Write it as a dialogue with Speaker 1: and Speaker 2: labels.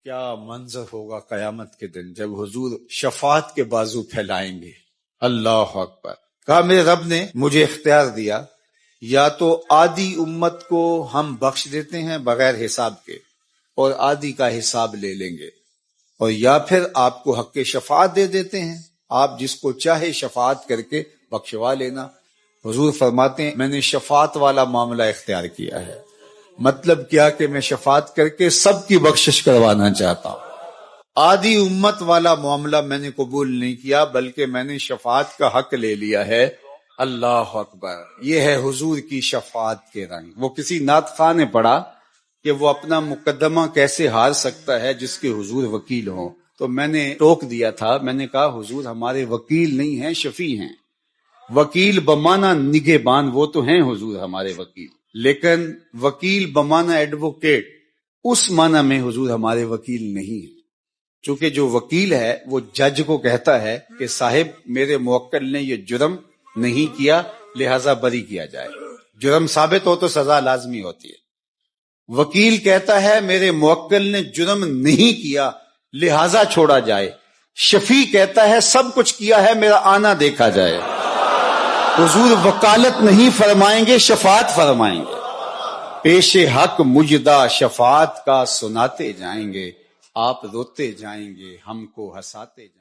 Speaker 1: کیا منظر ہوگا قیامت کے دن جب حضور شفاعت کے بازو پھیلائیں گے. اللہ اکبر. کہا میرے رب نے مجھے اختیار دیا، یا تو آدھی امت کو ہم بخش دیتے ہیں بغیر حساب کے اور آدھی کا حساب لے لیں گے، اور یا پھر آپ کو حق شفاعت دے دیتے ہیں، آپ جس کو چاہے شفاعت کر کے بخشوا لینا. حضور فرماتے ہیں میں نے شفاعت والا معاملہ اختیار کیا ہے. مطلب کیا کہ میں شفاعت کر کے سب کی بخشش کروانا چاہتا ہوں. آدھی امت والا معاملہ میں نے قبول نہیں کیا، بلکہ میں نے شفاعت کا حق لے لیا ہے. اللہ اکبر. یہ ہے حضور کی شفاعت کے رنگ. وہ کسی نعت خواہ نے پڑھا کہ وہ اپنا مقدمہ کیسے ہار سکتا ہے جس کے حضور وکیل ہوں. تو میں نے ٹوک دیا تھا، میں نے کہا حضور ہمارے وکیل نہیں ہیں، شفیع ہیں. وکیل بمانا نگہبان، وہ تو ہیں حضور ہمارے وکیل، لیکن وکیل بمانا ایڈوکیٹ اس معنی میں حضور ہمارے وکیل نہیں ہیں. چونکہ جو وکیل ہے وہ جج کو کہتا ہے کہ صاحب میرے موکل نے یہ جرم نہیں کیا لہذا بری کیا جائے. جرم ثابت ہو تو سزا لازمی ہوتی ہے. وکیل کہتا ہے میرے موکل نے جرم نہیں کیا لہذا چھوڑا جائے. شفیع کہتا ہے سب کچھ کیا ہے میرا آنا دیکھا جائے. حضور وکالت نہیں فرمائیں گے، شفاعت فرمائیں گے. پیش حق مجدہ شفاعت کا سناتے جائیں گے، آپ روتے جائیں گے ہم کو ہنساتے جائیں گے.